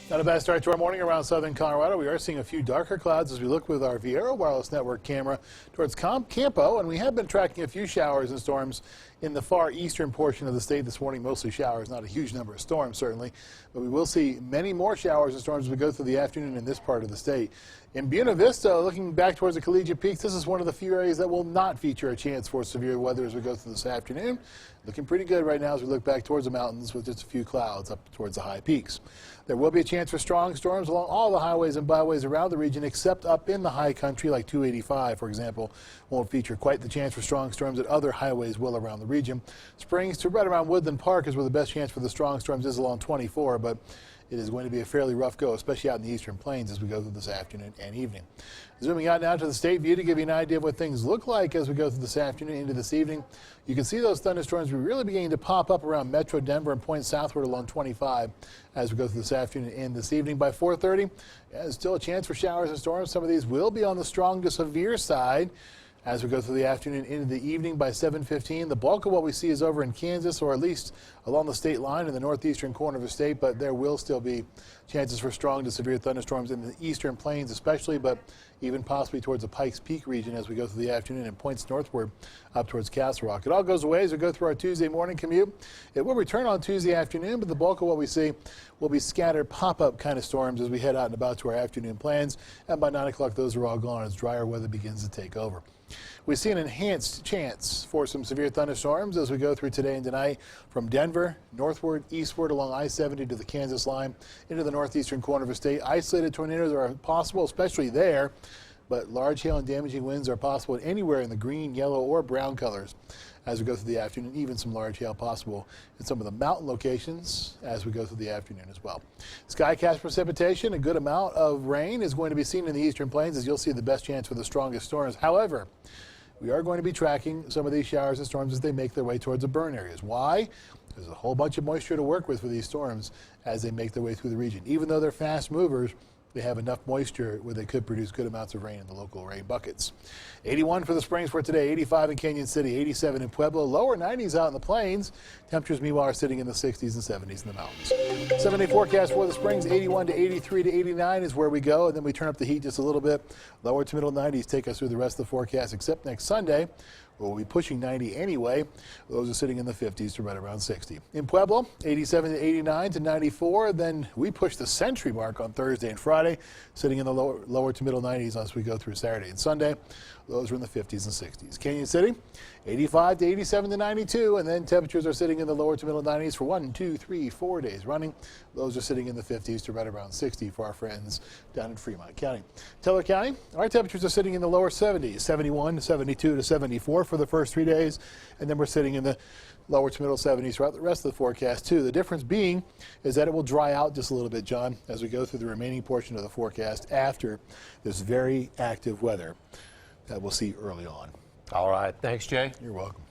Not a bad start to our morning around southern Colorado. We are seeing a few darker clouds as we look with our Viera Wireless Network camera towards Campo, and we have been tracking a few showers and storms in the far eastern portion of the state this morning. Mostly showers, not a huge number of storms certainly, but we will see many more showers and storms as we go through the afternoon in this part of the state. In Buena Vista, looking back towards the Collegiate Peaks, this is one of the few areas that will not feature a chance for severe weather as we go through this afternoon. Looking pretty good right now as we look back towards the mountains with just a few clouds up towards the high peaks. There will be a chance for strong storms along all the highways and byways around the region, except up in the high country, like 285, for example, won't feature quite the chance for strong storms that other highways will around the region. Springs to right around Woodland Park is where the best chance for the strong storms is along 24, but it is going to be a fairly rough go, especially out in the eastern plains as we go through this afternoon and evening. Zooming out now to the state view to give you an idea of what things look like as we go through this afternoon into this evening. You can see those thunderstorms really beginning to pop up around Metro Denver and point southward along 25 as we go through this afternoon and this evening. By 4:30, there's still a chance for showers and storms. Some of these will be on the strong to severe side as we go through the afternoon into the evening. By 7:15, the bulk of what we see is over in Kansas, or at least along the state line in the northeastern corner of the state, but there will still be chances for strong to severe thunderstorms in the eastern plains especially, but even possibly towards the Pikes Peak region as we go through the afternoon and points northward up towards Castle Rock. It all goes away as we go through our Tuesday morning commute. It will return on Tuesday afternoon, but the bulk of what we see will be scattered pop-up kind of storms as we head out and about to our afternoon plans, and by 9 o'clock those are all gone as drier weather begins to take over. We see an enhanced chance for some severe thunderstorms as we go through today and tonight from Denver, northward, eastward along I-70 to the Kansas line into the northeastern corner of the state. Isolated tornadoes are possible, especially there, but large hail and damaging winds are possible anywhere in the green, yellow, or brown colors as we go through the afternoon. Even some large hail possible in some of the mountain locations as we go through the afternoon as well. Skycast precipitation, a good amount of rain is going to be seen in the eastern plains as you'll see the best chance for the strongest storms. However, we are going to be tracking some of these showers and storms as they make their way towards the burn areas. Why? There's a whole bunch of moisture to work with for these storms as they make their way through the region. Even though they're fast movers, they have enough moisture where they could produce good amounts of rain in the local rain buckets. 81 for the Springs for today, 85 in Canyon City, 87 in Pueblo, lower 90s out in the plains. Temperatures, meanwhile, are sitting in the 60s and 70s in the mountains. 7-day forecast for the Springs, 81 to 83 to 89 is where we go, and then we turn up the heat just a little bit. Lower to middle 90s take us through the rest of the forecast, except next Sunday. We'll be pushing 90 anyway. Those are sitting in the 50s to right around 60. In Pueblo, 87 to 89 to 94. Then we push the century mark on Thursday and Friday, sitting in the lower to middle 90s as we go through Saturday and Sunday. Those are in the 50s and 60s. Canyon City, 85 to 87 to 92. And then temperatures are sitting in the lower to middle 90s for 1, 2, 3, 4 days running. Those are sitting in the 50s to right around 60 for our friends down in Fremont County. Teller County, our temperatures are sitting in the lower 70s, 71 to 72 to 74 for the first 3 days, and then we're sitting in the lower to middle 70s throughout the rest of the forecast too. The difference being is that it will dry out just a little bit, John, as we go through the remaining portion of the forecast after this very active weather that we'll see early on. All right. Thanks, Jay. You're welcome.